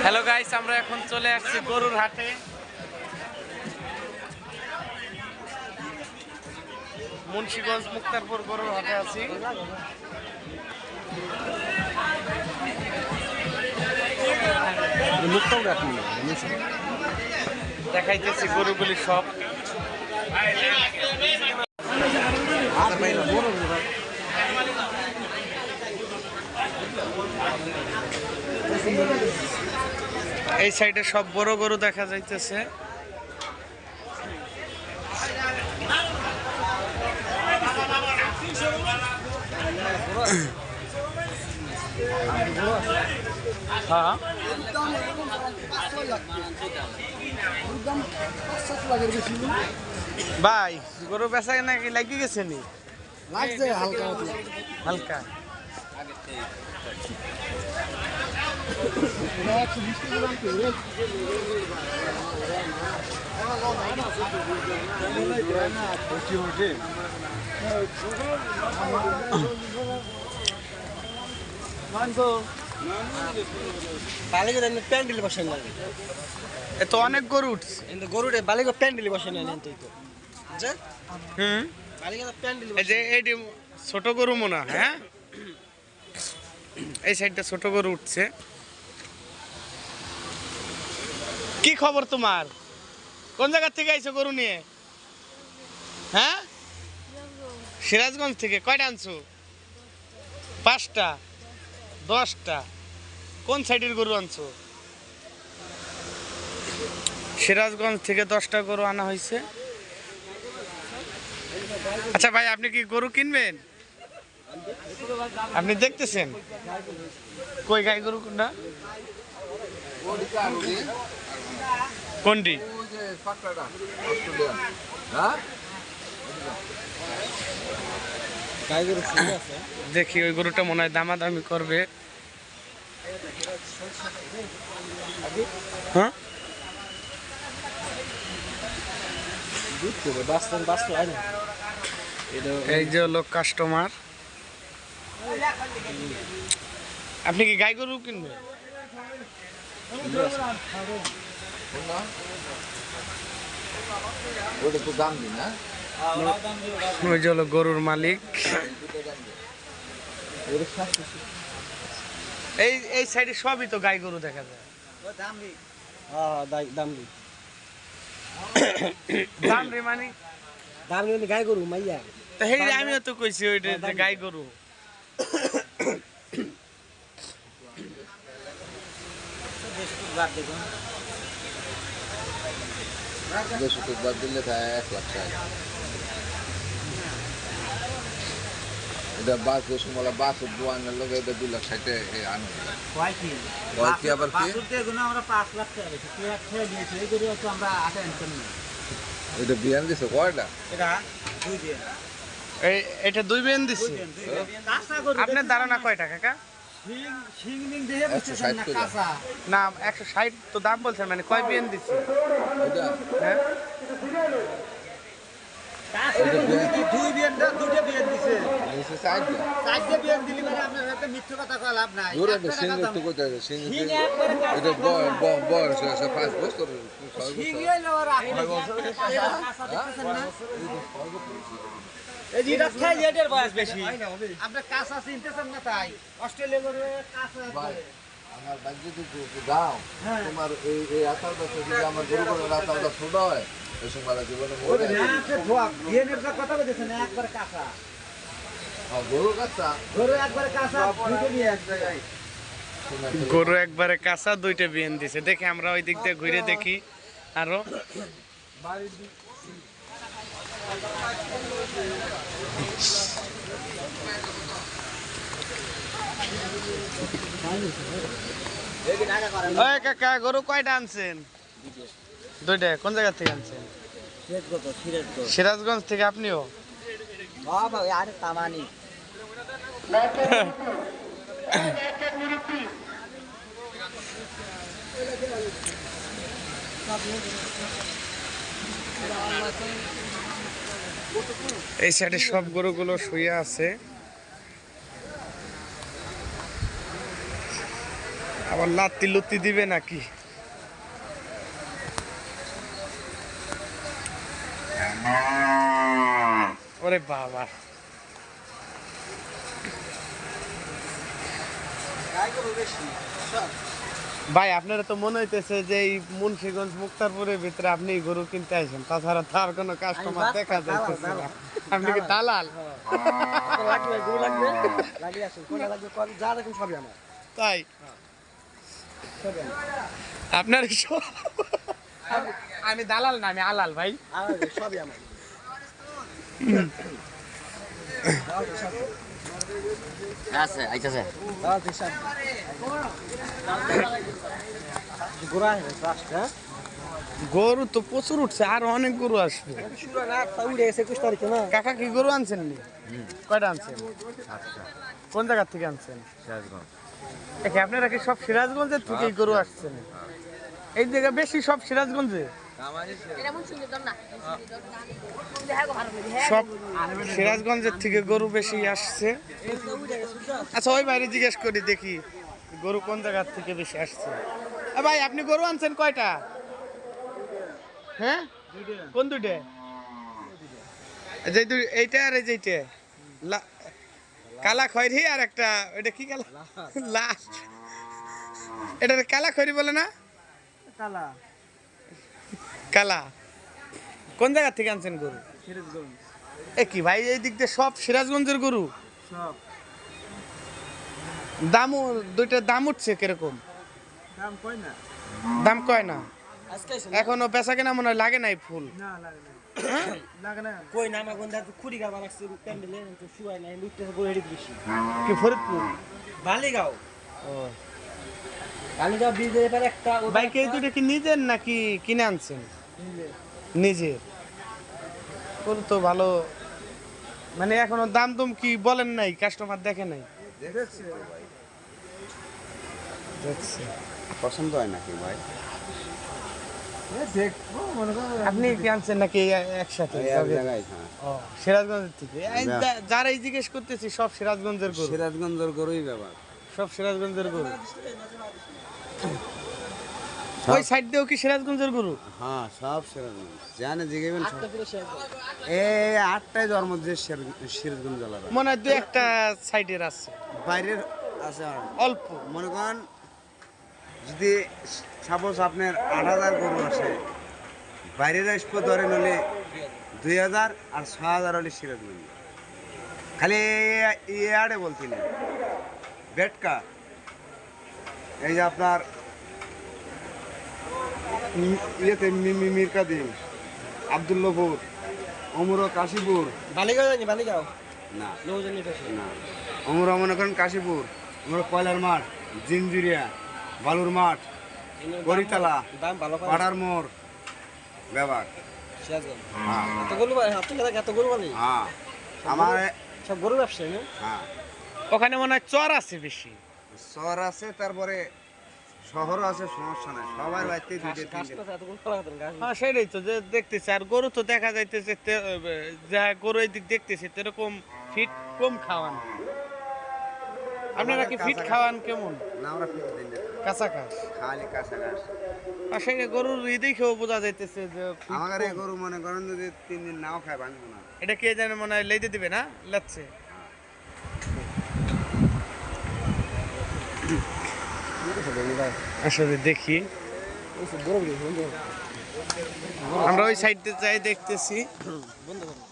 Hello guys, আমরা এখন চলে আসছি গরুর হাটে। মুন্সিগঞ্জ মুক্তারপুর গরুর হাটে আছি। দেখাইতেছি গরুগুলি সব। এই সাইডে সব বড় গরু দেখা যাইতেছে। হ্যাঁ, ভাই গরু বেচা নাকি লাগি গেছে নি? লাগছে হালকা হালকা। প্যান্ডেল বসে না এ তো অনেক গরু উঠছে। গরুরে বালিকা প্যান্ডেল বসে না তুই তো এই যে এইটি ছোট গরু মনে হয়। হ্যাঁ, এই সাইডটা ছোট গরু উঠছে। কি খবর তোমার? কোন জায়গা থেকে আইছো গরু নিয়ে? হ্যাঁ, সিরাজগঞ্জ থেকে। কয়টা আনছো? 5টা 10টা। কোন সাইডের গরু আনছো? সিরাজগঞ্জ থেকে 10টা গরু আনা হয়েছে। আচ্ছা ভাই, আপনি কি গরু কিনবেন? আপনি দেখতেছেন কই গাই গরু কোনটা? কোনটি? দেখি ওই গরুটা মনে হয় দামাদামি করবে। হ্যাঁ, এই যে লোক কাস্টমার। আপনি কি গাই গরু কিনবেন? ওই যে হলো গরুর মালিক। এই সাইডে সবই তো গাই গরু দেখা যায়। দামরি মানে গাই গরু মাইয়া আমিও তো কইছি ওইটা গাই গরু। দিলে 1 লাখ টাকা। এটা বাস দশমলা বাস দোয়ানের লোক, এটা 2 লাখ 60 আনো কি আবার কি আমরা 5 লাখ টাকা দিয়েছি, 2 লাখ টাকা দিয়েছি। এই গরু তো আমরা আটে আনতাম না। এটা বিয়ান দিছে কয়টা? এটা 2 দিয়ে। এটা 2 বেন দিছি। আপনার ধারণা কয়টা কাকা? না, 160 তো দাম বলছেন, মানে কয় বেন দিছি? হ্যাঁ, আপনার কাঁচা চিনতেছেন না, তাই অস্ট্রেলিয়া আমার বাড়িতে যাও তোমার এই আতালটা আমার গরু করে আতালটা ছোট হয় ওই সময় জীবনে কথা বলতেছেন একবার কাঁচা গরু কাঁচা গরু একবার কাঁচা নিয়ে এক জায়গায় গরু একবারে কাঁচা 2টা বিয়ান দিছে। দেখি আমরা ওই দিক দিয়ে ঘুরে দেখি আরো। ওই কাকা, গরু কয়টা আনছেন? 2টা। কোন জায়গা থেকে আনছেন? সিরাজগঞ্জ থেকে। আপনিও? আরে তামানি এই সাইডে সব গরুগুলো শুয়ে আছে। আবার লাত্তি লুত্তি দিবে নাকি? ওরে বাবা, ভাই আপনারা তো মনে হইতেছে যে এই মুন্সিগঞ্জ মুক্তারপুরের ভিতরে আপনি গরু কিনতে আসেন, তাছাড়া তার কোনো কাস্টমার দেখা যাইতেছে না। আপনি কি দালাল? লাগবে গরু লাগবে, লাগিয়ে আসুন, কোনটা লাগবে কোন যা দেখুন সবই আমার। তাই সবই আমার। আপনার আমি দালাল না, আমি আলাল ভাই। সবই আমার। আছে আইতাছে গরু তো প্রচুর উঠছে, আর অনেক গরু আসবে। কাকা কি গরু আনছেন নি? কয়টা আনছেন? কোন জায়গা থেকে আনছেন? দেখে আপনারা কি সব সিরাজগঞ্জের থেকে গরু আসছেন? এই জায়গা বেশি সব সিরাজগঞ্জে, সব সিরাজগঞ্জের থেকে গরু বেশি আসছে। আচ্ছা ওই বাইরে জিজ্ঞেস করি দেখি গরু কোন জায়গার থেকে বেশি আসছে। ভাই আপনি গরু আনছেন কয়টা? হ্যাঁ কোন দুইটা? এইটা আর এই যেটা কালা খয়রি, আর একটা এটা কি কালা লাস্ট, এটা কালা খয়রি বলে না? কালা কালা। কোন জায়গা থেকে আনছেন গরু? সিরাজগঞ্জ। এ কি ভাই, এই দিক দিয়ে সব সিরাজগঞ্জের গরু? সব দামও দুইটার দাম উঠছে কিরকম? দাম কয় না, দাম কয় না আজকে এখনো বেচা কেনা মনে হয় লাগে নাই ফুল। না লাগে না, লাগে না কই না। আমার গন্ধা খুঁড়ি গা বানাচ্ছে প্যান্ডেলে তো শুয়াই নাই, লুটতে গরু হেডি বেশি। কি ফরিদপুর? বালিগাঁও। ও বালিগাঁও ব্রিজের এপারে একটা ভাই কে দুটো কি নিজের নাকি কিনে আনছেন? নিজের গরু তো ভালো, মানে এখনো দাম দুম কি বলেন নাই? কাস্টমার দেখে নাই? দেখছে। পছন্দ হয় নাকি ভাই? দেখবো মনে করো। আপনি কি আনছেন নাকি একসাথে? ও সিরাজগঞ্জের থেকে। যারা এই জিজ্ঞেস করতেছি সব সিরাজগঞ্জের গরু। সিরাজগঞ্জের গরুই ব্যাপার। সব সিরাজগঞ্জের গরু। ওই সাইড দিয়েও কি সিরাজগঞ্জের গরু? হ্যাঁ সব সিরাজগঞ্জ জানে জিগাবেন সব। এই 8টায় জন্ম যে সিরাজগঞ্জ জেলার মনে হয় 2-1টা সাইডের আছে, বাইরের আছে অল্প। মনে করেন যদি সাপোজ আপনার 8,000 গরু আসে, বাইরের আসবো ধরেন হলে 2,000 আর 6,000 হলে সিরাজগঞ্জ। খালি ইয়ারে বলছি না বেটকা, এই যে আপনার ইয়েতে মিরকাদি, আবদুল্লাপুর, অমর কাশীপুর। বালিগাঁও জানি, বালিগাঁও না নৌজানি পাশে। না অমর মনে করেন কাশীপুর, অমর কয়লার মাঠ, জিনজুরিয়া, বালুর মাঠ, গরিতলা, দাম ভালো করে পাড়ার মোড় ব্যাপার। সিরাজগঞ্জ। হ্যাঁ এত গরু এত গরু বালি হ্যাঁ আমার সব গরু ব্যবসায়ী না? হ্যাঁ ওখানে মনে হয় চর আছে বেশি। শহর আছে, তারপরে শহরও আছে, সমস্যা নাই, সবার বাড়িতে দুইটা গাছ তিনটে। পাতা এত গরু ফলা খাতেন গাছ। হ্যাঁ সেটাই তো যে দেখতেছি। আর গরু তো দেখা যাইতেছে যা গরু এই দিক দেখতেছি এরকম ফিট কম খাওয়ান। আপনারা কি ফিট খাওয়ান কেমন? না আমরা ফিট দিই না, কাঁচা ঘাস। খালি কাঁচা ঘাস। আর সেই গরুর দেখেও বোঝা যাইতেছে যে feed আমার এই কম। গরু মনে করেন যদি 3 দিন নাও খায় ভাঙবো না। এটা কে জানে, মনে হয় লেইতে দিবে না, লাচ্ছে। আসলে দেখি আমরা ওই সাইডে যাই দেখতেছি। বন্ধ করো।